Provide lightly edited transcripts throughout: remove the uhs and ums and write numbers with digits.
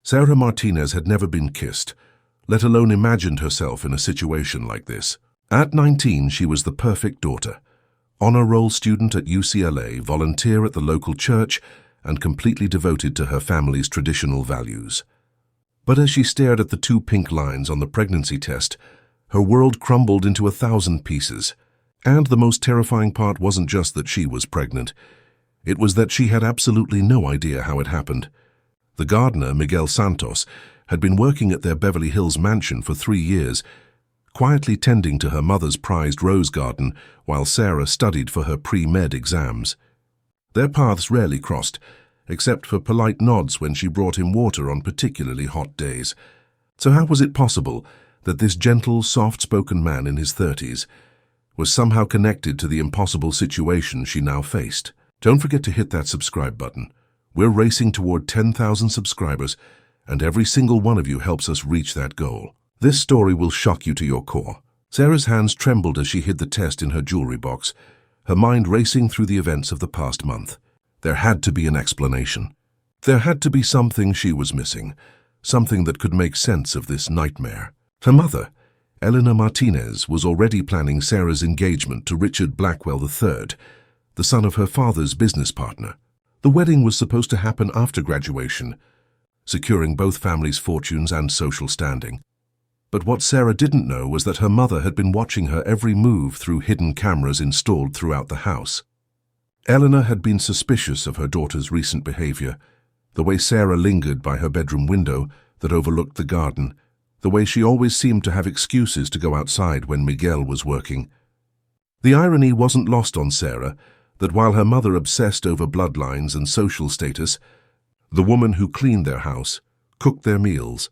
Sarah Martinez had never been kissed, let alone imagined herself in a situation like this. At 19, she was the perfect daughter. Honor roll student at UCLA, volunteer at the local church, and completely devoted to her family's traditional values. But as she stared at the 2 pink lines on the pregnancy test, her world crumbled into 1,000 pieces. And the most terrifying part wasn't just that she was pregnant. It was that she had absolutely no idea how it happened. The gardener, Miguel Santos, had been working at their Beverly Hills mansion for 3 years, quietly tending to her mother's prized rose garden while Sarah studied for her pre-med exams. Their paths rarely crossed, except for polite nods when she brought him water on particularly hot days. So how was it possible that this gentle, soft-spoken man in his 30s was somehow connected to the impossible situation she now faced? Don't forget to hit that subscribe button. We're racing toward 10,000 subscribers, and every single one of you helps us reach that goal. This story will shock you to your core. Sarah's hands trembled as she hid the test in her jewelry box, her mind racing through the events of the past month. There had to be an explanation. There had to be something she was missing, something that could make sense of this nightmare. Her mother, Elena Martinez, was already planning Sarah's engagement to Richard Blackwell III, the son of her father's business partner. The wedding was supposed to happen after graduation, securing both families' fortunes and social standing. But what Sarah didn't know was that her mother had been watching her every move through hidden cameras installed throughout the house. Eleanor had been suspicious of her daughter's recent behavior, the way Sarah lingered by her bedroom window that overlooked the garden, the way she always seemed to have excuses to go outside when Miguel was working. The irony wasn't lost on Sarah that while her mother obsessed over bloodlines and social status, the woman who cleaned their house, cooked their meals,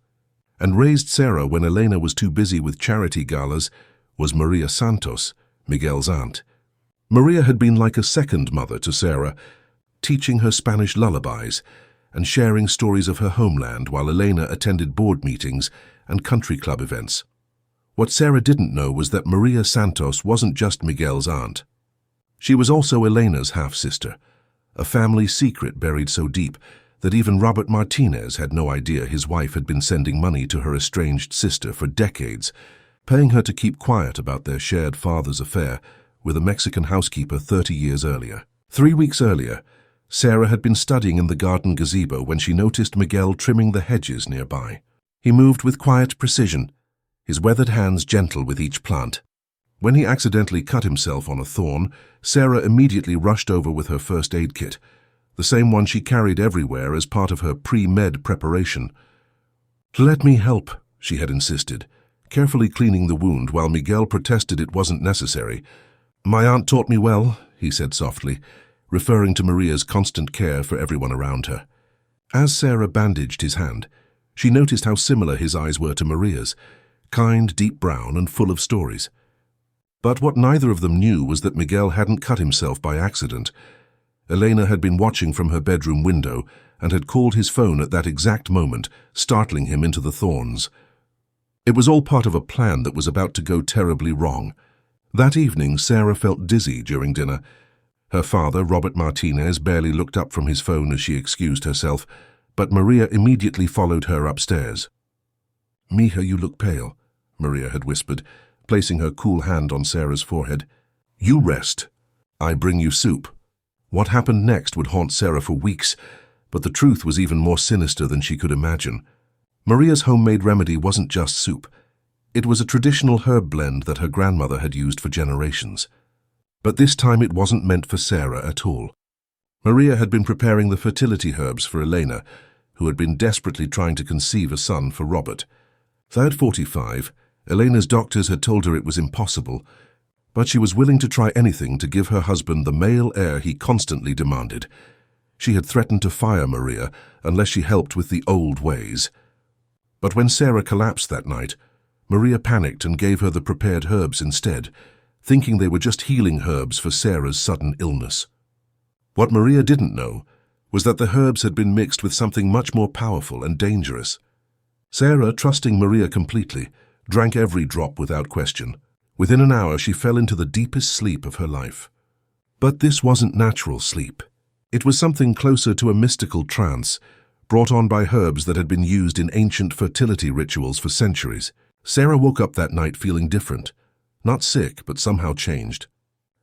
and raised Sarah when Elena was too busy with charity galas was Maria Santos, Miguel's aunt. Maria had been like a second mother to Sarah, teaching her Spanish lullabies and sharing stories of her homeland while Elena attended board meetings and country club events. What Sarah didn't know was that Maria Santos wasn't just Miguel's aunt. She was also Elena's half-sister, a family secret buried so deep that even Robert Martinez had no idea his wife had been sending money to her estranged sister for decades, paying her to keep quiet about their shared father's affair with a Mexican housekeeper 30 years earlier. 3 weeks earlier, Sarah had been studying in the garden gazebo when she noticed Miguel trimming the hedges nearby. He moved with quiet precision, his weathered hands gentle with each plant. When he accidentally cut himself on a thorn, Sarah immediately rushed over with her first aid kit, the same one she carried everywhere as part of her pre-med preparation. "Let me help," she had insisted, carefully cleaning the wound while Miguel protested it wasn't necessary. "My aunt taught me well," he said softly, referring to Maria's constant care for everyone around her. As Sarah bandaged his hand, she noticed how similar his eyes were to Maria's, kind, deep brown, and full of stories. But what neither of them knew was that Miguel hadn't cut himself by accident. Elena had been watching from her bedroom window and had called his phone at that exact moment, startling him into the thorns. It was all part of a plan that was about to go terribly wrong. That evening, Sarah felt dizzy during dinner. Her father, Robert Martinez, barely looked up from his phone as she excused herself, but Maria immediately followed her upstairs. "Mija, you look pale," Maria had whispered, placing her cool hand on Sarah's forehead. "You rest. I bring you soup." What happened next would haunt Sarah for weeks, but the truth was even more sinister than she could imagine. Maria's homemade remedy wasn't just soup. It was a traditional herb blend that her grandmother had used for generations. But this time it wasn't meant for Sarah at all. Maria had been preparing the fertility herbs for Elena, who had been desperately trying to conceive a son for Robert. At 45, Elena's doctors had told her it was impossible, but she was willing to try anything to give her husband the male heir he constantly demanded. She had threatened to fire Maria unless she helped with the old ways. But when Sarah collapsed that night, Maria panicked and gave her the prepared herbs instead, thinking they were just healing herbs for Sarah's sudden illness. What Maria didn't know was that the herbs had been mixed with something much more powerful and dangerous. Sarah, trusting Maria completely, drank every drop without question. Within an hour, she fell into the deepest sleep of her life. But this wasn't natural sleep. It was something closer to a mystical trance, brought on by herbs that had been used in ancient fertility rituals for centuries. Sarah woke up that night feeling different. Not sick, but somehow changed.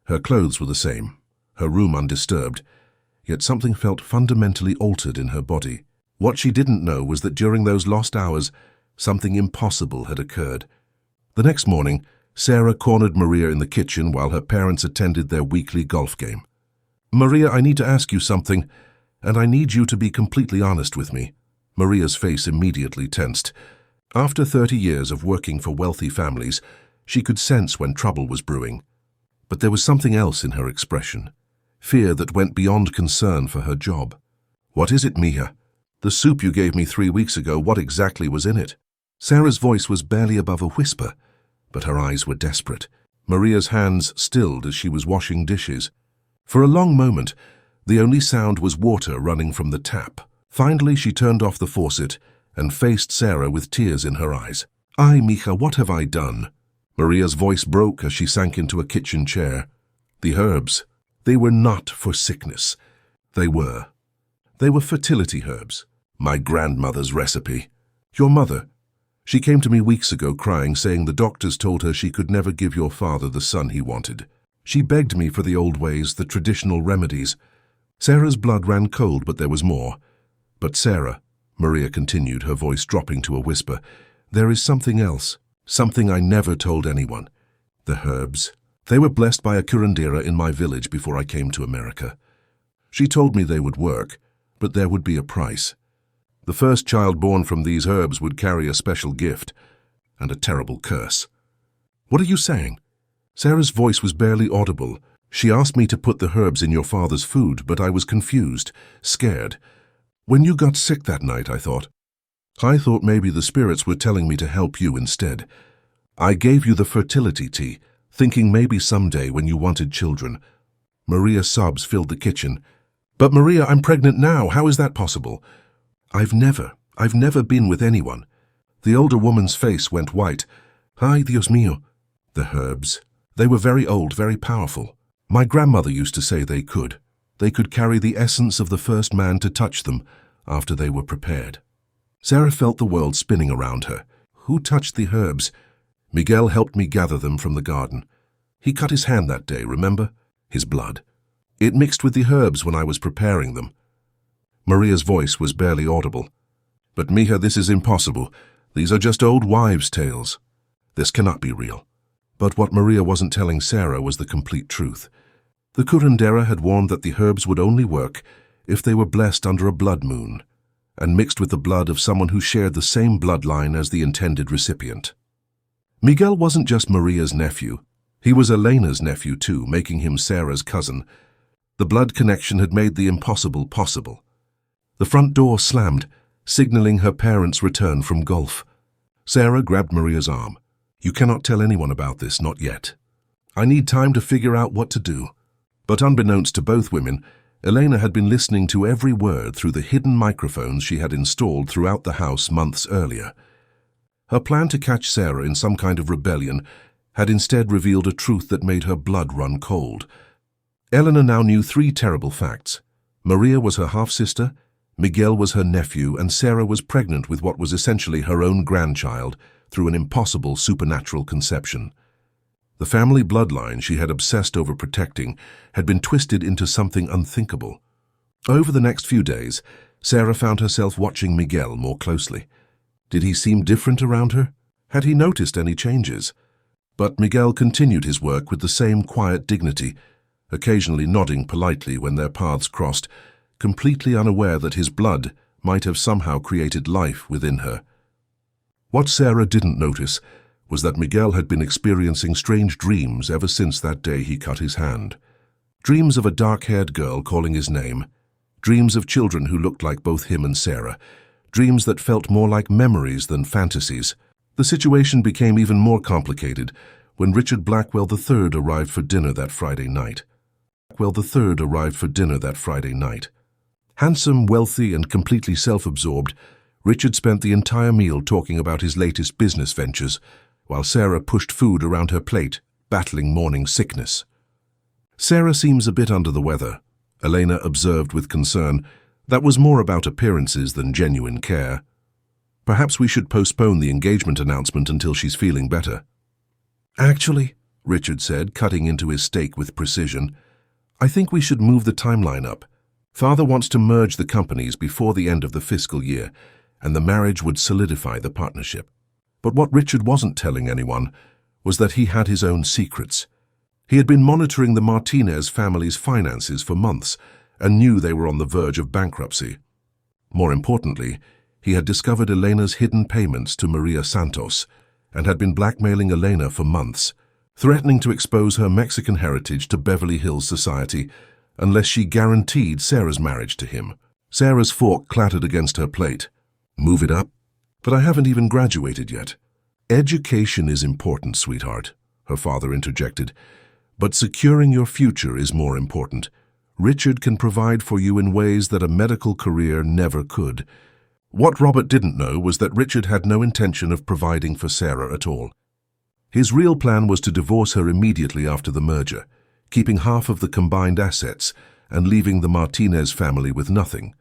Her clothes were the same, her room undisturbed, yet something felt fundamentally altered in her body. What she didn't know was that during those lost hours, something impossible had occurred. The next morning, Sarah cornered Maria in the kitchen while her parents attended their weekly golf game. "Maria, I need to ask you something, and I need you to be completely honest with me." Maria's face immediately tensed. After 30 years of working for wealthy families, she could sense when trouble was brewing. But there was something else in her expression, fear that went beyond concern for her job. "What is it, Mia? The soup you gave me 3 weeks ago, what exactly was in it?" Sarah's voice was barely above a whisper, but her eyes were desperate. Maria's hands stilled as she was washing dishes. For a long moment, the only sound was water running from the tap. Finally, she turned off the faucet and faced Sarah with tears in her eyes. "Ay, Mija, what have I done?" Maria's voice broke as she sank into a kitchen chair. "The herbs, they were not for sickness. They were fertility herbs. My grandmother's recipe. Your mother. She came to me weeks ago crying, saying the doctors told her she could never give your father the son he wanted. She begged me for the old ways, the traditional remedies." Sarah's blood ran cold, but there was more. "But Sarah," Maria continued, her voice dropping to a whisper, "there is something else, something I never told anyone. The herbs. They were blessed by a curandera in my village before I came to America. She told me they would work, but there would be a price. The first child born from these herbs would carry a special gift and a terrible curse." "What are you saying?" Sarah's voice was barely audible. "She asked me to put the herbs in your father's food, but I was confused, scared. When you got sick that night, I thought maybe the spirits were telling me to help you instead. I gave you the fertility tea, thinking maybe someday when you wanted children." Maria's sobs filled the kitchen. "But Maria, I'm pregnant now. How is that possible?" I've never been with anyone." The older woman's face went white. "Ay, Dios mío." "The herbs. They were very old, very powerful. My grandmother used to say they could. They could carry the essence of the first man to touch them after they were prepared." Sarah felt the world spinning around her. Who touched the herbs? "Miguel helped me gather them from the garden. He cut his hand that day, remember? His blood. It mixed with the herbs when I was preparing them." Maria's voice was barely audible. "But Mija, this is impossible. These are just old wives' tales. This cannot be real." But what Maria wasn't telling Sarah was the complete truth. The curandera had warned that the herbs would only work if they were blessed under a blood moon and mixed with the blood of someone who shared the same bloodline as the intended recipient. Miguel wasn't just Maria's nephew. He was Elena's nephew too, making him Sarah's cousin. The blood connection had made the impossible possible. The front door slammed, signaling her parents' return from golf. Sarah grabbed Maria's arm. "You cannot tell anyone about this, not yet. I need time to figure out what to do." But unbeknownst to both women, Elena had been listening to every word through the hidden microphones she had installed throughout the house months earlier. Her plan to catch Sarah in some kind of rebellion had instead revealed a truth that made her blood run cold. Elena now knew 3 terrible facts. Maria was her half-sister, Miguel was her nephew, and Sarah was pregnant with what was essentially her own grandchild through an impossible supernatural conception. The family bloodline she had obsessed over protecting had been twisted into something unthinkable. Over the next few days, Sarah found herself watching Miguel more closely. Did he seem different around her? Had he noticed any changes? But Miguel continued his work with the same quiet dignity, occasionally nodding politely when their paths crossed, completely unaware that his blood might have somehow created life within her. What Sarah didn't notice was that Miguel had been experiencing strange dreams ever since that day he cut his hand. Dreams of a dark-haired girl calling his name, dreams of children who looked like both him and Sarah, dreams that felt more like memories than fantasies. The situation became even more complicated when Richard Blackwell III arrived for dinner that Friday night. Handsome, wealthy, and completely self-absorbed, Richard spent the entire meal talking about his latest business ventures, while Sarah pushed food around her plate, battling morning sickness. "Sarah seems a bit under the weather," Elena observed with concern. That was more about appearances than genuine care. Perhaps we should postpone the engagement announcement until she's feeling better. Actually, Richard said, cutting into his steak with precision, I think we should move the timeline up. Father wants to merge the companies before the end of the fiscal year, and the marriage would solidify the partnership. But what Richard wasn't telling anyone was that he had his own secrets. He had been monitoring the Martinez family's finances for months and knew they were on the verge of bankruptcy. More importantly, he had discovered Elena's hidden payments to Maria Santos and had been blackmailing Elena for months, threatening to expose her Mexican heritage to Beverly Hills society unless she guaranteed Sarah's marriage to him. Sarah's fork clattered against her plate. Move it up? But I haven't even graduated yet. Education is important, sweetheart, her father interjected. But securing your future is more important. Richard can provide for you in ways that a medical career never could. What Robert didn't know was that Richard had no intention of providing for Sarah at all. His real plan was to divorce her immediately after the merger, keeping half of the combined assets and leaving the Martinez family with nothing.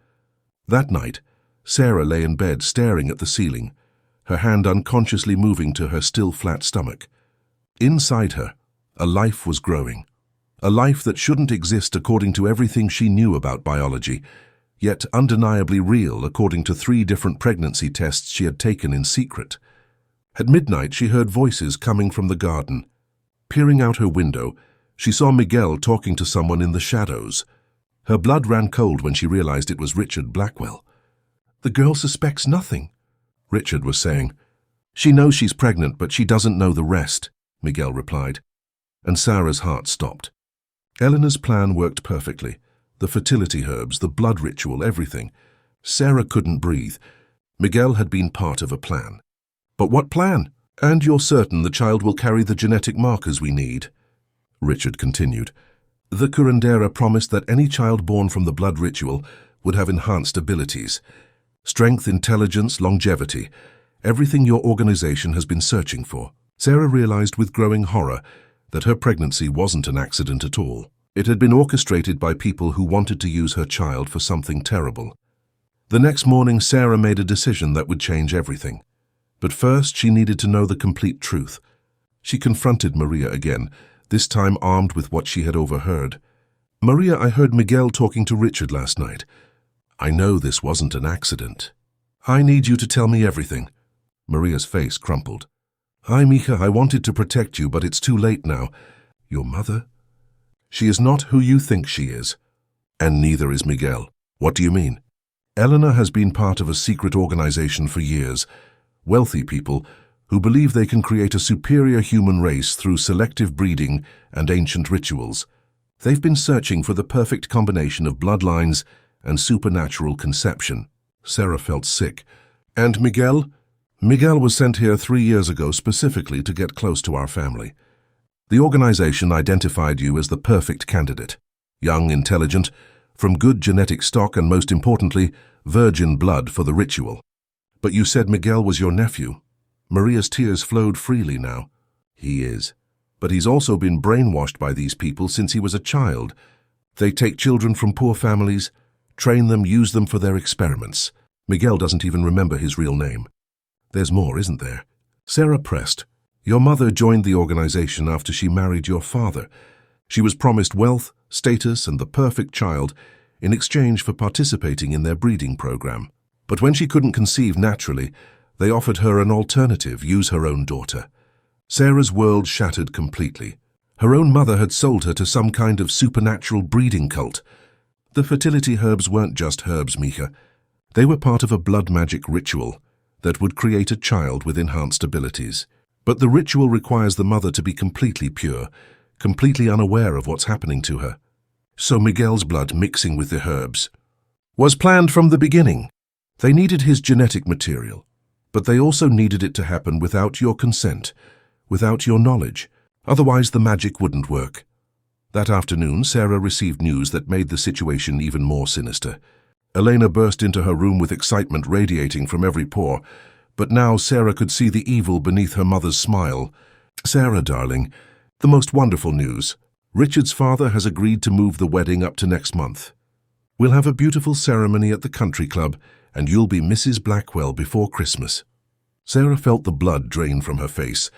That night, Sarah lay in bed staring at the ceiling, her hand unconsciously moving to her still flat stomach. Inside her, a life was growing. A life that shouldn't exist according to everything she knew about biology, yet undeniably real according to 3 different pregnancy tests she had taken in secret. At midnight, she heard voices coming from the garden. Peering out her window, she saw Miguel talking to someone in the shadows. Her blood ran cold when she realized it was Richard Blackwell. The girl suspects nothing, Richard was saying. She knows she's pregnant, but she doesn't know the rest, Miguel replied. And Sarah's heart stopped. Eleanor's plan worked perfectly. The fertility herbs, the blood ritual, everything. Sarah couldn't breathe. Miguel had been part of a plan. But what plan? And you're certain the child will carry the genetic markers we need? Richard continued. The curandera promised that any child born from the blood ritual would have enhanced abilities. Strength, intelligence, longevity. Everything your organization has been searching for. Sarah realized with growing horror that her pregnancy wasn't an accident at all. It had been orchestrated by people who wanted to use her child for something terrible. The next morning, Sarah made a decision that would change everything. But first, she needed to know the complete truth. She confronted Maria again, this time armed with what she had overheard. Maria, I heard Miguel talking to Richard last night. I know this wasn't an accident. I need you to tell me everything. Maria's face crumpled. Hi, Mija, I wanted to protect you, but it's too late now. Your mother? She is not who you think she is. And neither is Miguel. What do you mean? Eleanor has been part of a secret organization for years. Wealthy people who believe they can create a superior human race through selective breeding and ancient rituals. They've been searching for the perfect combination of bloodlines and supernatural conception. Sarah felt sick. And Miguel? Miguel was sent here 3 years ago specifically to get close to our family. The organization identified you as the perfect candidate. Young, intelligent, from good genetic stock and, most importantly, virgin blood for the ritual. But you said Miguel was your nephew. Maria's tears flowed freely now. He is. But he's also been brainwashed by these people since he was a child. They take children from poor families, train them, use them for their experiments. Miguel doesn't even remember his real name. There's more, isn't there? Sarah pressed. Your mother joined the organization after she married your father. She was promised wealth, status, and the perfect child in exchange for participating in their breeding program. But when she couldn't conceive naturally, they offered her an alternative, use her own daughter. Sarah's world shattered completely. Her own mother had sold her to some kind of supernatural breeding cult. The fertility herbs weren't just herbs, Mika. They were part of a blood magic ritual that would create a child with enhanced abilities. But the ritual requires the mother to be completely pure, completely unaware of what's happening to her. So Miguel's blood mixing with the herbs was planned from the beginning. They needed his genetic material, but they also needed it to happen without your consent, without your knowledge. Otherwise, the magic wouldn't work. That afternoon, Sarah received news that made the situation even more sinister. Elena burst into her room with excitement radiating from every pore, but now Sarah could see the evil beneath her mother's smile. Sarah, darling, the most wonderful news. Richard's father has agreed to move the wedding up to next month. We'll have a beautiful ceremony at the country club, and you'll be Mrs. Blackwell before Christmas." Sarah felt the blood drain from her face,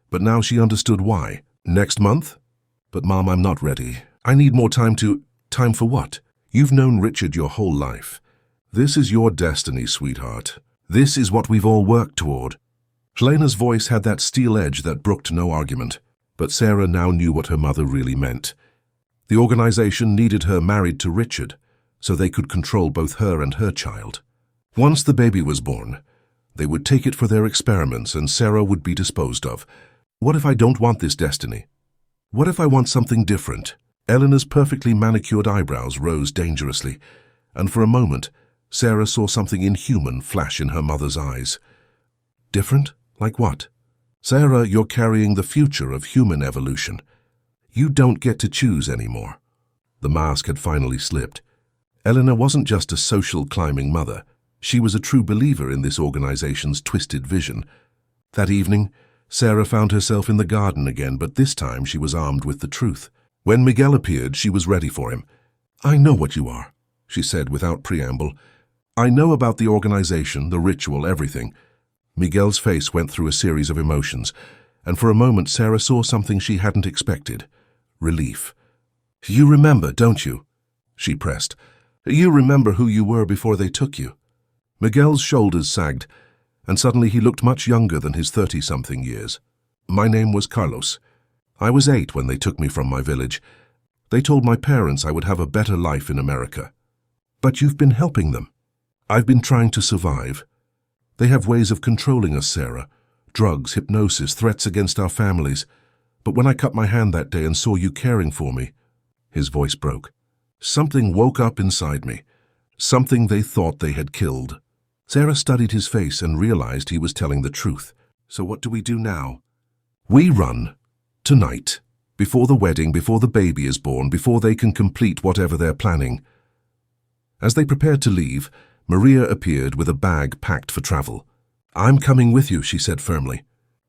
but now she understood why. "Next month?" "But Mom, I'm not ready. I need more time to—" "Time for what? You've known Richard your whole life. This is your destiny, sweetheart. This is what we've all worked toward." Helena's voice had that steel edge that brooked no argument, but Sarah now knew what her mother really meant. The organization needed her married to Richard, so they could control both her and her child. Once the baby was born, they would take it for their experiments and Sarah would be disposed of. What if I don't want this destiny? What if I want something different? Eleanor's perfectly manicured eyebrows rose dangerously, and for a moment, Sarah saw something inhuman flash in her mother's eyes. Different? Like what? "Sarah, you're carrying the future of human evolution. You don't get to choose anymore." The mask had finally slipped. Eleanor wasn't just a social climbing mother. She was a true believer in this organization's twisted vision. That evening, Sarah found herself in the garden again, but this time she was armed with the truth. When Miguel appeared, she was ready for him. "I know what you are," she said without preamble. "I know about the organization, the ritual, everything." Miguel's face went through a series of emotions, and for a moment Sarah saw something she hadn't expected. Relief. "You remember, don't you?" she pressed. "You remember who you were before they took you?" Miguel's shoulders sagged, and suddenly he looked much younger than his 30-something years. "My name was Carlos. I was 8 when they took me from my village. They told my parents I would have a better life in America." "But you've been helping them." "I've been trying to survive. They have ways of controlling us, Sarah. Drugs, hypnosis, threats against our families. But when I cut my hand that day and saw you caring for me," his voice broke, "something woke up inside me. Something they thought they had killed." Sarah studied his face and realized he was telling the truth. "So what do we do now?" "We run. Tonight. Before the wedding, before the baby is born, before they can complete whatever they're planning." As they prepared to leave, Maria appeared with a bag packed for travel. "I'm coming with you," she said firmly.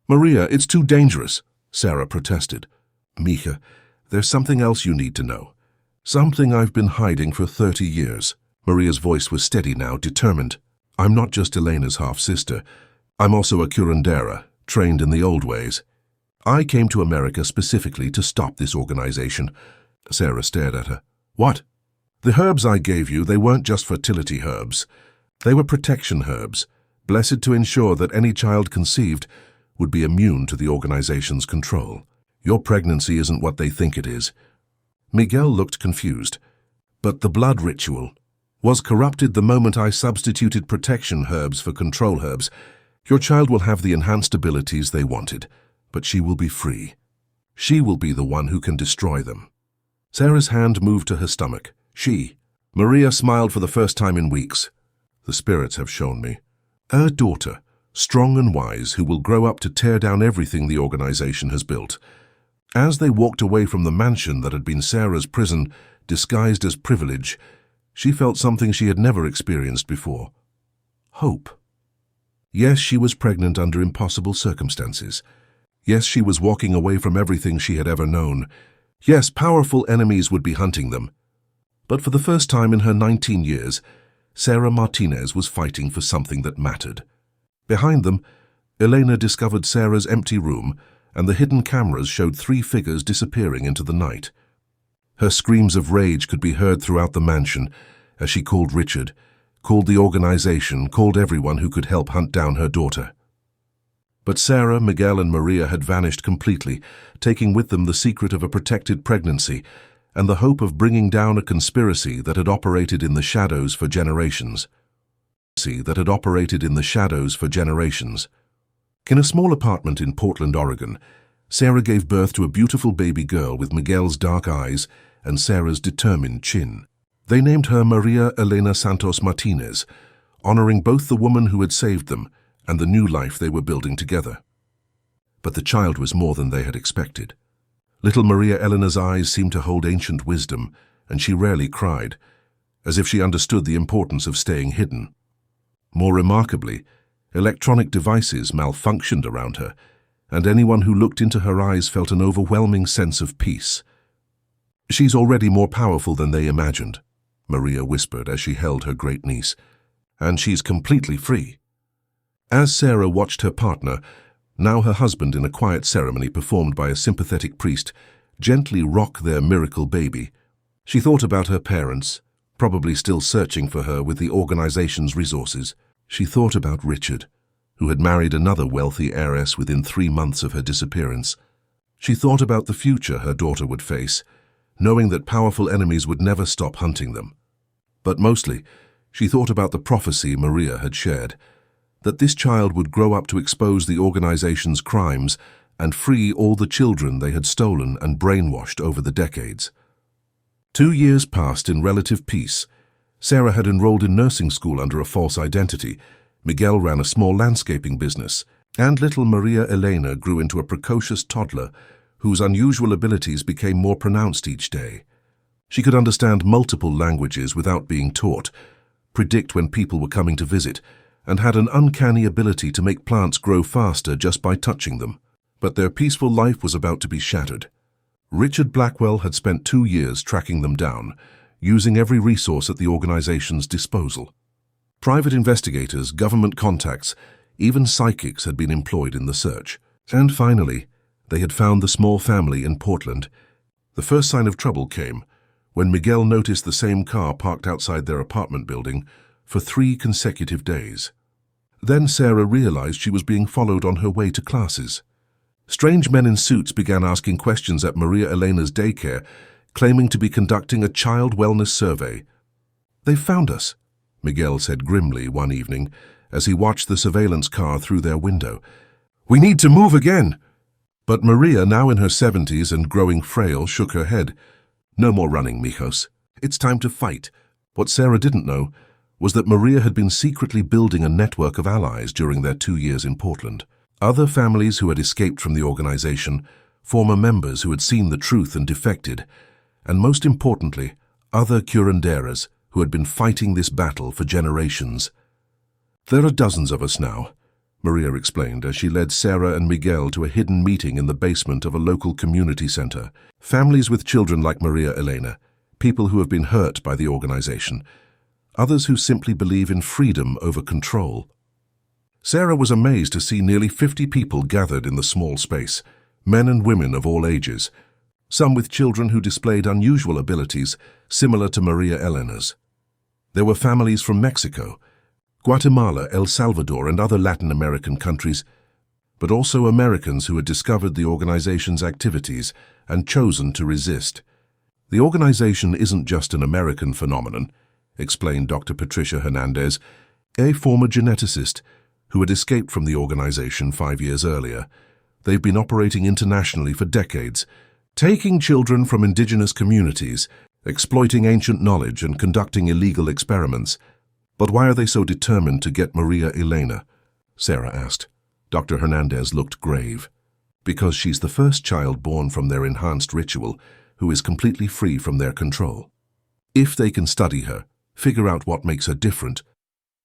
"Maria, it's too dangerous," Sarah protested. "Mija, there's something else you need to know. Something I've been hiding for 30 years. Maria's voice was steady now, determined. "I'm not just Elena's half-sister. I'm also a curandera, trained in the old ways. I came to America specifically to stop this organization." Sarah stared at her. "What?" "The herbs I gave you, they weren't just fertility herbs. They were protection herbs, blessed to ensure that any child conceived would be immune to the organization's control. Your pregnancy isn't what they think it is." Miguel looked confused. "But the blood ritual was corrupted the moment I substituted protection herbs for control herbs. Your child will have the enhanced abilities they wanted, but she will be free. She will be the one who can destroy them." Sarah's hand moved to her stomach. "She." Maria smiled for the first time in weeks. "The spirits have shown me. Her daughter, strong and wise, who will grow up to tear down everything the organization has built." As they walked away from the mansion that had been Sarah's prison, disguised as privilege, she felt something she had never experienced before. Hope. Yes, she was pregnant under impossible circumstances. Yes, she was walking away from everything she had ever known. Yes, powerful enemies would be hunting them. But for the first time in her 19 years, Sarah Martinez was fighting for something that mattered. Behind them, Elena discovered Sarah's empty room, and the hidden cameras showed 3 figures disappearing into the night. Her screams of rage could be heard throughout the mansion as she called Richard, called the organization, called everyone who could help hunt down her daughter. But Sarah, Miguel, and Maria had vanished completely, taking with them the secret of a protected pregnancy and the hope of bringing down a conspiracy that had operated in the shadows for generations. In a small apartment in Portland, Oregon, Sarah gave birth to a beautiful baby girl with Miguel's dark eyes and Sarah's determined chin. They named her Maria Elena Santos Martinez, honoring both the woman who had saved them and the new life they were building together. But the child was more than they had expected. Little Maria Elena's eyes seemed to hold ancient wisdom, and she rarely cried, as if she understood the importance of staying hidden. More remarkably, electronic devices malfunctioned around her, and anyone who looked into her eyes felt an overwhelming sense of peace. "She's already more powerful than they imagined," Maria whispered as she held her great-niece. "And she's completely free." As Sarah watched her partner, now her husband in a quiet ceremony performed by a sympathetic priest, gently rock their miracle baby, she thought about her parents, probably still searching for her with the organization's resources. She thought about Richard, who had married another wealthy heiress within 3 months of her disappearance. She thought about the future her daughter would face, knowing that powerful enemies would never stop hunting them. But mostly, she thought about the prophecy Maria had shared, that this child would grow up to expose the organization's crimes and free all the children they had stolen and brainwashed over the decades. 2 years passed in relative peace. Sarah had enrolled in nursing school under a false identity. Miguel ran a small landscaping business, and little Maria Elena grew into a precocious toddler whose unusual abilities became more pronounced each day. She could understand multiple languages without being taught, predict when people were coming to visit, and had an uncanny ability to make plants grow faster just by touching them. But their peaceful life was about to be shattered. Richard Blackwell had spent 2 years tracking them down, using every resource at the organization's disposal. Private investigators, government contacts, even psychics had been employed in the search. And finally, they had found the small family in Portland. The first sign of trouble came when Miguel noticed the same car parked outside their apartment building for 3 consecutive days. Then Sarah realized she was being followed on her way to classes. Strange men in suits began asking questions at Maria Elena's daycare, claiming to be conducting a child wellness survey. "They found us," Miguel said grimly one evening as he watched the surveillance car through their window. "We need to move again." But Maria, now in her 70s and growing frail, shook her head. "No more running, mijos. It's time to fight." What Sarah didn't know was that Maria had been secretly building a network of allies during their 2 years in Portland. Other families who had escaped from the organization, former members who had seen the truth and defected, and most importantly, other curanderas who had been fighting this battle for generations. "There are dozens of us now," Maria explained as she led Sarah and Miguel to a hidden meeting in the basement of a local community center. Families with children like Maria Elena, people who have been hurt by the organization, others who simply believe in freedom over control. Sarah was amazed to see nearly 50 people gathered in the small space, men and women of all ages, some with children who displayed unusual abilities similar to Maria Elena's. There were families from Mexico, Guatemala, El Salvador, and other Latin American countries, but also Americans who had discovered the organization's activities and chosen to resist. "The organization isn't just an American phenomenon," explained Dr. Patricia Hernandez, a former geneticist who had escaped from the organization 5 years earlier. "They've been operating internationally for decades, taking children from indigenous communities, exploiting ancient knowledge and conducting illegal experiments." "But why are they so determined to get Maria Elena?" Sarah asked. Dr. Hernandez looked grave. "Because she's the first child born from their enhanced ritual who is completely free from their control. If they can study her, figure out what makes her different,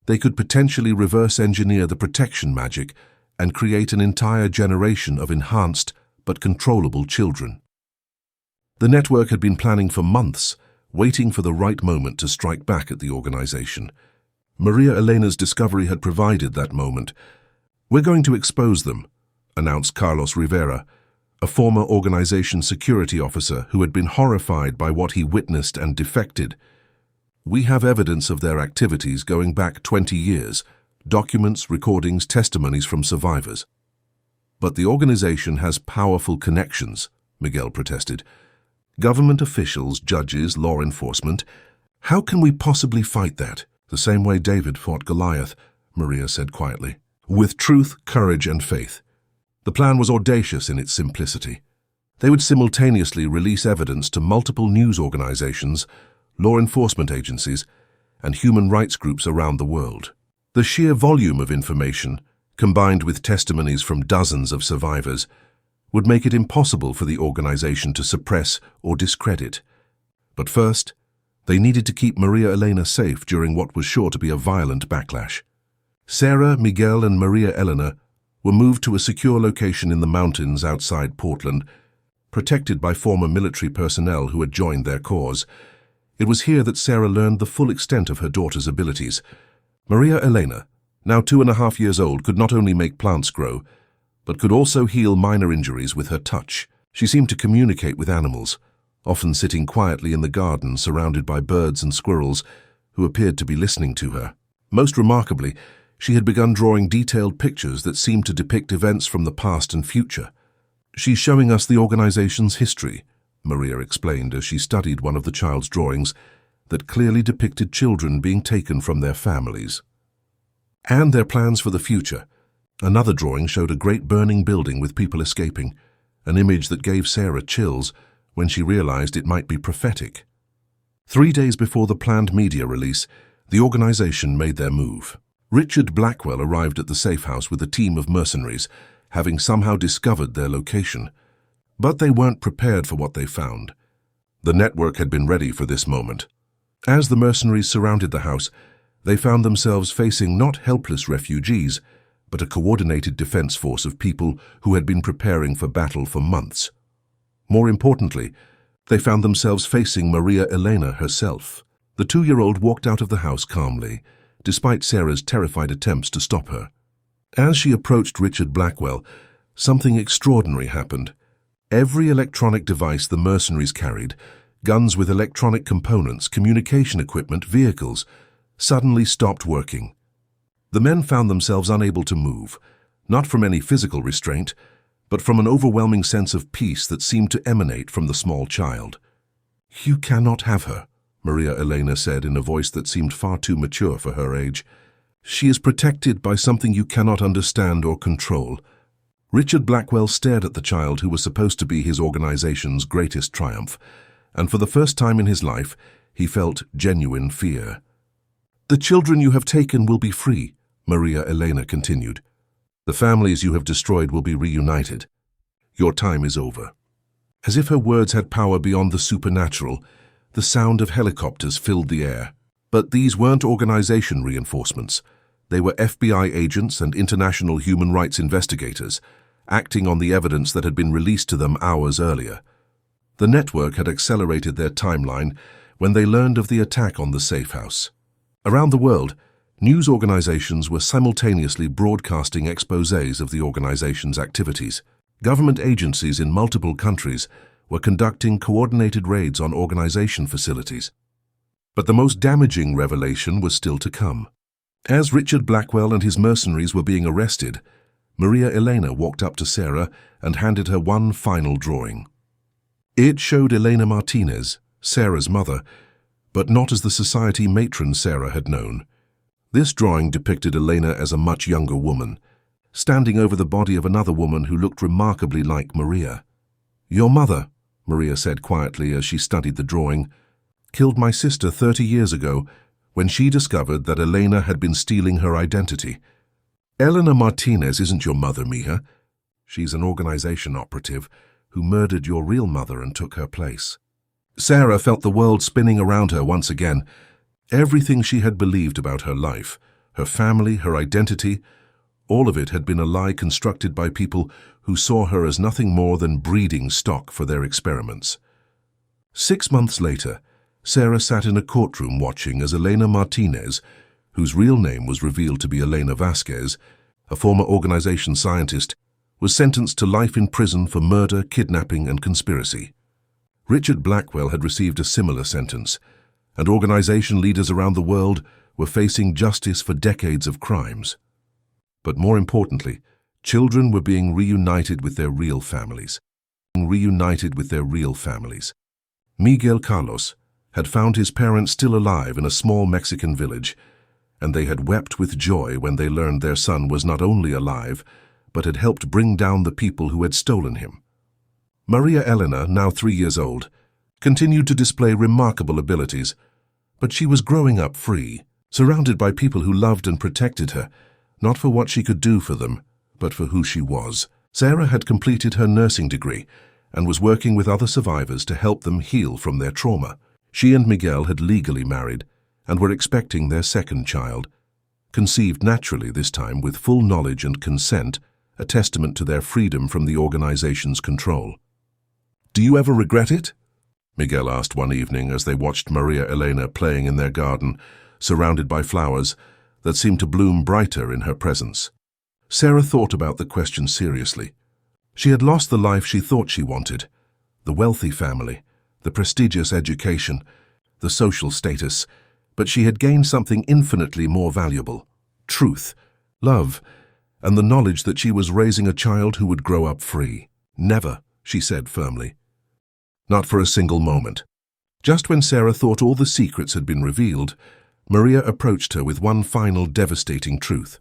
they could potentially reverse engineer the protection magic and create an entire generation of enhanced but controllable children." The network had been planning for months, waiting for the right moment to strike back at the organization. Maria Elena's discovery had provided that moment. "We're going to expose them," announced Carlos Rivera, a former organization security officer who had been horrified by what he witnessed and defected. "We have evidence of their activities going back 20 years, documents, recordings, testimonies from survivors." "But the organization has powerful connections," Miguel protested. "Government officials, judges, law enforcement. How can we possibly fight that?" "The same way David fought Goliath," Maria said quietly. "With truth, courage, and faith." The plan was audacious in its simplicity. They would simultaneously release evidence to multiple news organizations, law enforcement agencies, and human rights groups around the world. The sheer volume of information, combined with testimonies from dozens of survivors, would make it impossible for the organization to suppress or discredit. But first, they needed to keep Maria Elena safe during what was sure to be a violent backlash. Sarah, Miguel, and Maria Elena were moved to a secure location in the mountains outside Portland, protected by former military personnel who had joined their cause. It was here that Sarah learned the full extent of her daughter's abilities. Maria Elena, now 2.5 years old, could not only make plants grow, but could also heal minor injuries with her touch. She seemed to communicate with animals, often sitting quietly in the garden surrounded by birds and squirrels who appeared to be listening to her. Most remarkably, she had begun drawing detailed pictures that seemed to depict events from the past and future. "She's showing us the organization's history," Maria explained as she studied one of the child's drawings that clearly depicted children being taken from their families and their plans for the future. Another drawing showed a great burning building with people escaping, an image that gave Sarah chills when she realized it might be prophetic. 3 days before the planned media release, the organization made their move. Richard Blackwell arrived at the safe house with a team of mercenaries, having somehow discovered their location. But they weren't prepared for what they found. The network had been ready for this moment. As the mercenaries surrounded the house, they found themselves facing not helpless refugees, but a coordinated defense force of people who had been preparing for battle for months. More importantly, they found themselves facing Maria Elena herself. The 2-year-old walked out of the house calmly, despite Sarah's terrified attempts to stop her. As she approached Richard Blackwell, something extraordinary happened. Every electronic device the mercenaries carried, guns with electronic components, communication equipment, vehicles, suddenly stopped working. The men found themselves unable to move, not from any physical restraint, but from an overwhelming sense of peace that seemed to emanate from the small child. "You cannot have her," Maria Elena said in a voice that seemed far too mature for her age. "She is protected by something you cannot understand or control." Richard Blackwell stared at the child who was supposed to be his organization's greatest triumph, and for the first time in his life, he felt genuine fear. "The children you have taken will be free," Maria Elena continued. "The families you have destroyed will be reunited. Your time is over." As if her words had power beyond the supernatural, the sound of helicopters filled the air. But these weren't organization reinforcements. They were FBI agents and international human rights investigators, acting on the evidence that had been released to them hours earlier. The network had accelerated their timeline when they learned of the attack on the safe house. Around the world, news organizations were simultaneously broadcasting exposés of the organization's activities. Government agencies in multiple countries were conducting coordinated raids on organization facilities. But the most damaging revelation was still to come. As Richard Blackwell and his mercenaries were being arrested, Maria Elena walked up to Sarah and handed her one final drawing. It showed Elena Martinez, Sarah's mother, but not as the society matron Sarah had known. This drawing depicted Elena as a much younger woman, standing over the body of another woman who looked remarkably like Maria. "Your mother," Maria said quietly as she studied the drawing, "killed my sister 30 years ago when she discovered that Elena had been stealing her identity. Elena Martinez isn't your mother, Mija. She's an organization operative who murdered your real mother and took her place." Sarah felt the world spinning around her once again. Everything she had believed about her life, her family, her identity, all of it had been a lie constructed by people who saw her as nothing more than breeding stock for their experiments. 6 months later, Sarah sat in a courtroom watching as Elena Martinez, whose real name was revealed to be Elena Vasquez, a former organization scientist, was sentenced to life in prison for murder, kidnapping, and conspiracy. Richard Blackwell had received a similar sentence, and organization leaders around the world were facing justice for decades of crimes. But more importantly, children were being reunited with their real families. Miguel Carlos had found his parents still alive in a small Mexican village, and they had wept with joy when they learned their son was not only alive, but had helped bring down the people who had stolen him. Maria Elena, now 3 years old, continued to display remarkable abilities, but she was growing up free, surrounded by people who loved and protected her, not for what she could do for them, but for who she was. Sarah had completed her nursing degree and was working with other survivors to help them heal from their trauma. She and Miguel had legally married and were expecting their second child, conceived naturally this time with full knowledge and consent, a testament to their freedom from the organization's control. "Do you ever regret it?" Miguel asked one evening as they watched Maria Elena playing in their garden, surrounded by flowers that seemed to bloom brighter in her presence. Sarah thought about the question seriously. She had lost the life she thought she wanted, the wealthy family, the prestigious education, the social status, but she had gained something infinitely more valuable: truth, love, and the knowledge that she was raising a child who would grow up free. Never, she said firmly. Not for a single moment. Just when Sarah thought all the secrets had been revealed, Maria approached her with one final devastating truth.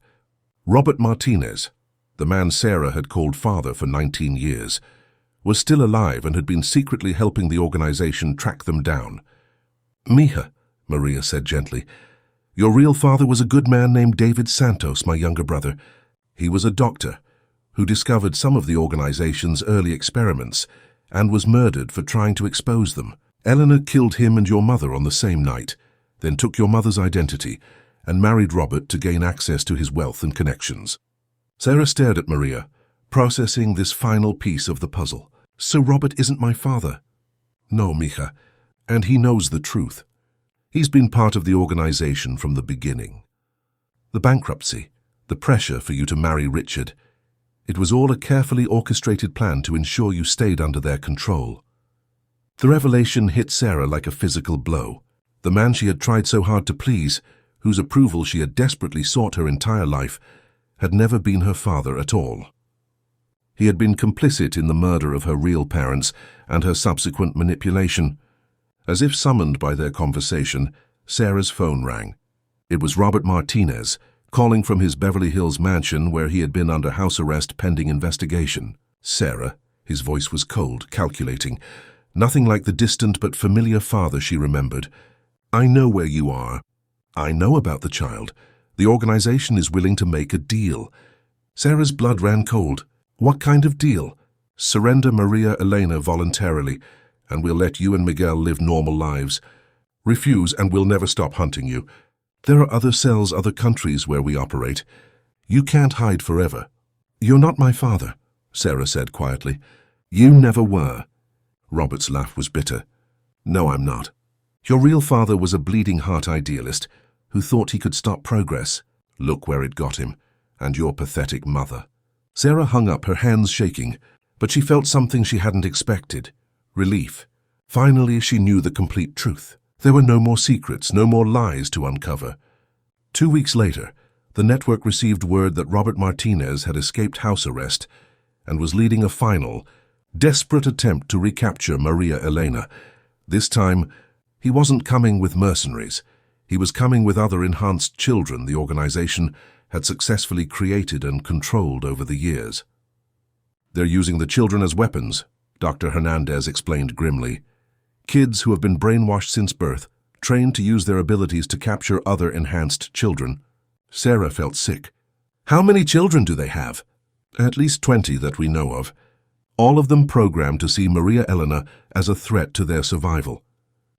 Robert Martinez, the man Sarah had called father for 19 years, was still alive and had been secretly helping the organization track them down. "Mija," Maria said gently, "your real father was a good man named David Santos, my younger brother. He was a doctor who discovered some of the organization's early experiments and was murdered for trying to expose them. Eleanor killed him and your mother on the same night, then took your mother's identity and married Robert to gain access to his wealth and connections." Sarah stared at Maria, processing this final piece of the puzzle. "So Robert isn't my father?" "No, Mija, and he knows the truth. He's been part of the organization from the beginning. The bankruptcy, the pressure for you to marry Richard, it was all a carefully orchestrated plan to ensure you stayed under their control." The revelation hit Sarah like a physical blow. The man she had tried so hard to please, whose approval she had desperately sought her entire life, had never been her father at all. He had been complicit in the murder of her real parents and her subsequent manipulation. As if summoned by their conversation, Sarah's phone rang. It was Robert Martinez, calling from his Beverly Hills mansion where he had been under house arrest pending investigation. "Sarah," his voice was cold, calculating, nothing like the distant but familiar father she remembered. "I know where you are. I know about the child. The organization is willing to make a deal." Sarah's blood ran cold. "What kind of deal?" "Surrender Maria Elena voluntarily, and we'll let you and Miguel live normal lives. Refuse, and we'll never stop hunting you. There are other cells, other countries where we operate. You can't hide forever." "You're not my father," Sarah said quietly. "You never were." Robert's laugh was bitter. "No, I'm not. Your real father was a bleeding heart idealist who thought he could stop progress. Look where it got him. And your pathetic mother." Sarah hung up, her hands shaking, but she felt something she hadn't expected: relief. Finally, she knew the complete truth. There were no more secrets, no more lies to uncover. 2 weeks later, the network received word that Robert Martinez had escaped house arrest and was leading a final, desperate attempt to recapture Maria Elena. This time, he wasn't coming with mercenaries. He was coming with other enhanced children the organization had successfully created and controlled over the years. "They're using the children as weapons," Dr. Hernandez explained grimly. "Kids who have been brainwashed since birth, trained to use their abilities to capture other enhanced children." Sarah felt sick. "How many children do they have?" "At least 20 that we know of. All of them programmed to see Maria Elena as a threat to their survival.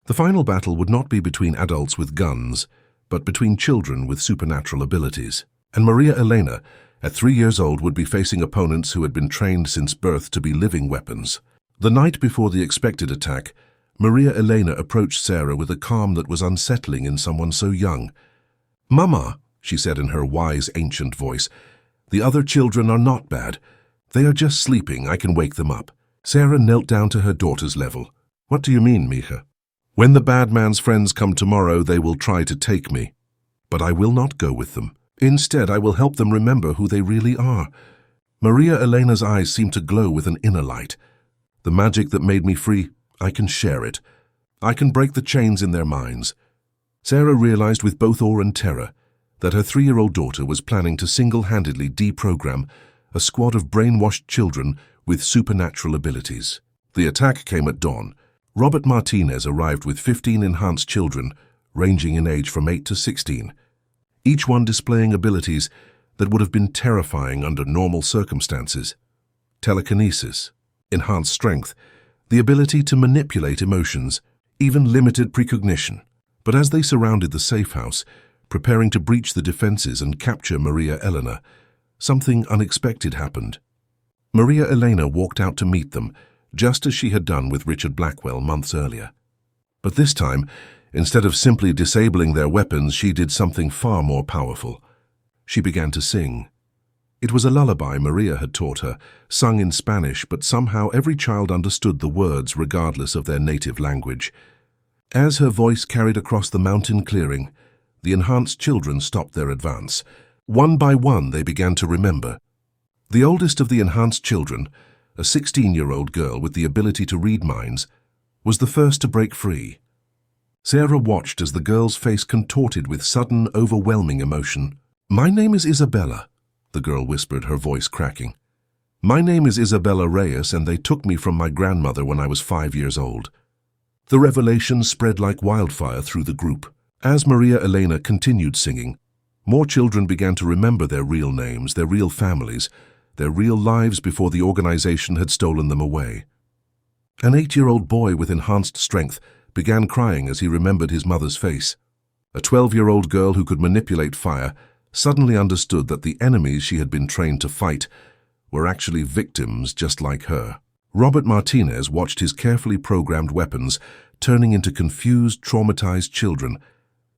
The final battle would not be between adults with guns, but between children with supernatural abilities. And Maria Elena, at 3 years old, would be facing opponents who had been trained since birth to be living weapons." The night before the expected attack, Maria Elena approached Sarah with a calm that was unsettling in someone so young. "Mama," she said in her wise, ancient voice, "the other children are not bad. They are just sleeping. I can wake them up." Sarah knelt down to her daughter's level. "What do you mean, Mija?" "When the bad man's friends come tomorrow, they will try to take me. But I will not go with them. Instead, I will help them remember who they really are." Maria Elena's eyes seemed to glow with an inner light. "The magic that made me free, I can share it. I can break the chains in their minds." Sarah realized with both awe and terror that her 3-year-old daughter was planning to single-handedly deprogram a squad of brainwashed children with supernatural abilities. The attack came at dawn. Robert Martinez arrived with 15 enhanced children, ranging in age from 8 to 16, each one displaying abilities that would have been terrifying under normal circumstances. Telekinesis, enhanced strength, the ability to manipulate emotions, even limited precognition. But as they surrounded the safe house, preparing to breach the defenses and capture Maria Elena, something unexpected happened. Maria Elena walked out to meet them, just as she had done with Richard Blackwell months earlier. But this time, instead of simply disabling their weapons, she did something far more powerful. She began to sing. It was a lullaby Maria had taught her, sung in Spanish, but somehow every child understood the words regardless of their native language. As her voice carried across the mountain clearing, the enhanced children stopped their advance. One by one they began to remember. The oldest of the enhanced children, a 16-year-old girl with the ability to read minds, was the first to break free. Sarah watched as the girl's face contorted with sudden, overwhelming emotion. "My name is Isabella," the girl whispered, her voice cracking. "My name is Isabella Reyes, and they took me from my grandmother when I was 5 years old." The revelation spread like wildfire through the group. As Maria Elena continued singing, more children began to remember their real names, their real families, their real lives before the organization had stolen them away. An 8-year-old boy with enhanced strength began crying as he remembered his mother's face. A 12-year-old girl who could manipulate fire suddenly understood that the enemies she had been trained to fight were actually victims just like her. Robert Martinez watched his carefully programmed weapons turning into confused, traumatized children,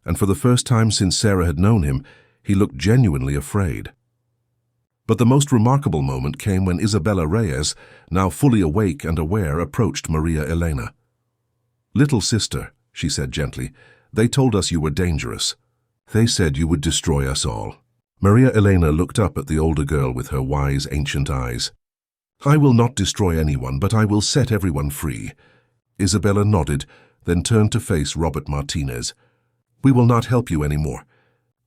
and for the first time since Sarah had known him, he looked genuinely afraid. But the most remarkable moment came when Isabella Reyes, now fully awake and aware, approached Maria Elena. "Little sister," she said gently, "they told us you were dangerous. They said you would destroy us all." Maria Elena looked up at the older girl with her wise, ancient eyes. "I will not destroy anyone, but I will set everyone free." Isabella nodded, then turned to face Robert Martinez. "We will not help you anymore.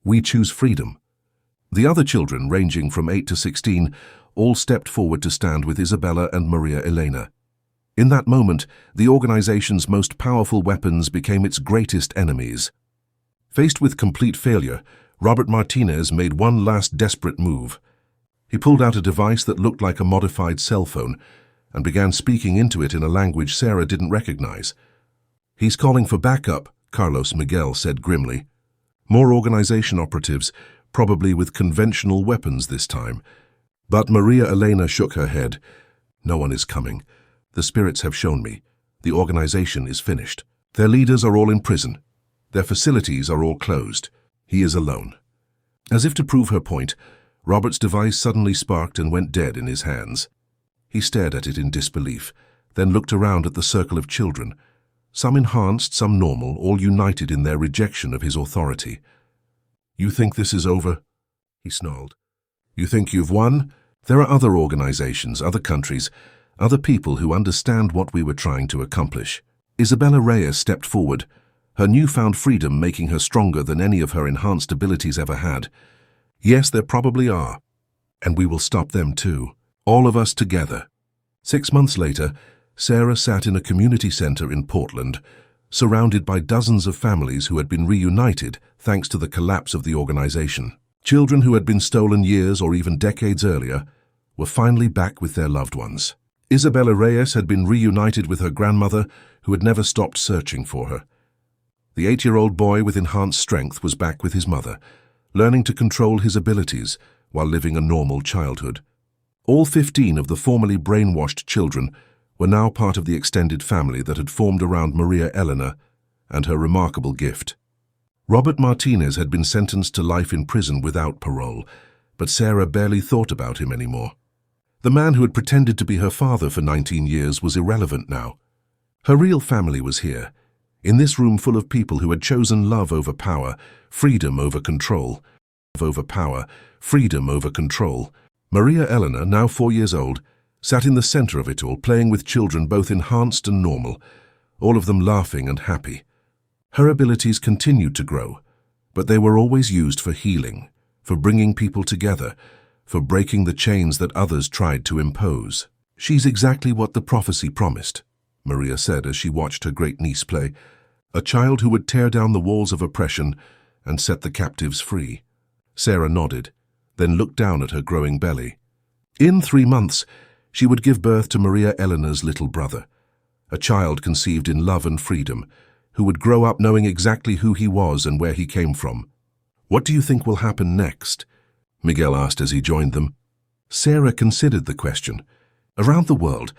We choose freedom." The other children, ranging from 8 to 16, all stepped forward to stand with Isabella and Maria Elena. In that moment, the organization's most powerful weapons became its greatest enemies. Faced with complete failure, Robert Martinez made one last desperate move. He pulled out a device that looked like a modified cell phone and began speaking into it in a language Sarah didn't recognize. "He's calling for backup," Carlos Miguel said grimly. "More organization operatives, probably with conventional weapons this time." But Maria Elena shook her head. "No one is coming. The spirits have shown me. The organization is finished. Their leaders are all in prison. Their facilities are all closed. He is alone." As if to prove her point, Robert's device suddenly sparked and went dead in his hands. He stared at it in disbelief, then looked around at the circle of children, some enhanced, some normal, all united in their rejection of his authority. "You think this is over?" he snarled. "You think you've won? There are other organizations, other countries, other people who understand what we were trying to accomplish." Isabella Reyes stepped forward, her newfound freedom making her stronger than any of her enhanced abilities ever had. "Yes, there probably are. And we will stop them too. All of us together." 6 months later, Sarah sat in a community center in Portland, surrounded by dozens of families who had been reunited thanks to the collapse of the organization. Children who had been stolen years or even decades earlier were finally back with their loved ones. Isabella Reyes had been reunited with her grandmother, who had never stopped searching for her. The 8-year-old boy with enhanced strength was back with his mother, learning to control his abilities while living a normal childhood. All 15 of the formerly brainwashed children were now part of the extended family that had formed around Maria Elena and her remarkable gift. Robert Martinez had been sentenced to life in prison without parole, but Sarah barely thought about him anymore. The man who had pretended to be her father for 19 years was irrelevant now. Her real family was here, in this room full of people who had chosen love over power, freedom over control. Freedom over control. Maria Elena, now 4 years old, sat in the center of it all, playing with children both enhanced and normal, all of them laughing and happy. Her abilities continued to grow, but they were always used for healing, for bringing people together, for breaking the chains that others tried to impose. "She's exactly what the prophecy promised," Maria said as she watched her great niece play, "a child who would tear down the walls of oppression and set the captives free." Sarah nodded, then looked down at her growing belly. In 3 months, she would give birth to Maria Elena's little brother, a child conceived in love and freedom, who would grow up knowing exactly who he was and where he came from. "What do you think will happen next?" Miguel asked as he joined them. Sarah considered the question. Around the world,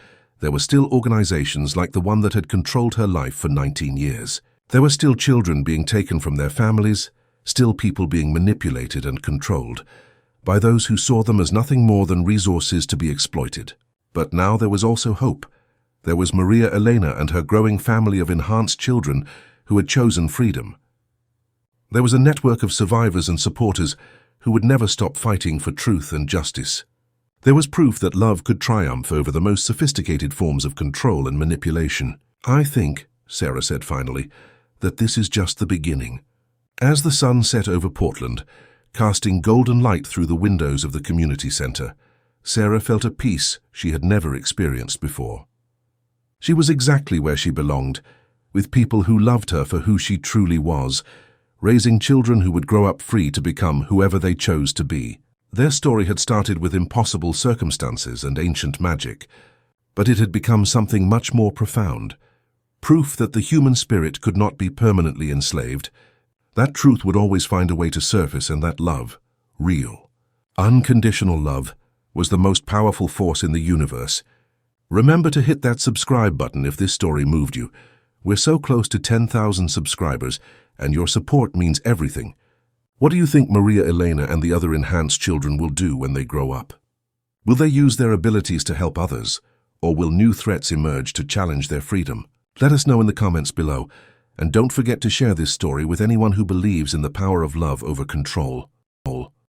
there were still organizations like the one that had controlled her life for 19 years. There were still children being taken from their families, still people being manipulated and controlled by those who saw them as nothing more than resources to be exploited. But now there was also hope. There was Maria Elena and her growing family of enhanced children who had chosen freedom. There was a network of survivors and supporters who would never stop fighting for truth and justice. There was proof that love could triumph over the most sophisticated forms of control and manipulation. "I think," Sarah said finally, "that this is just the beginning." As the sun set over Portland, casting golden light through the windows of the community center, Sarah felt a peace she had never experienced before. She was exactly where she belonged, with people who loved her for who she truly was, raising children who would grow up free to become whoever they chose to be. Their story had started with impossible circumstances and ancient magic, but it had become something much more profound. Proof that the human spirit could not be permanently enslaved. That truth would always find a way to surface, and that love, real, unconditional love, was the most powerful force in the universe. Remember to hit that subscribe button if this story moved you. We're so close to 10,000 subscribers, and your support means everything. What do you think Maria Elena and the other enhanced children will do when they grow up? Will they use their abilities to help others, or will new threats emerge to challenge their freedom? Let us know in the comments below, and don't forget to share this story with anyone who believes in the power of love over control.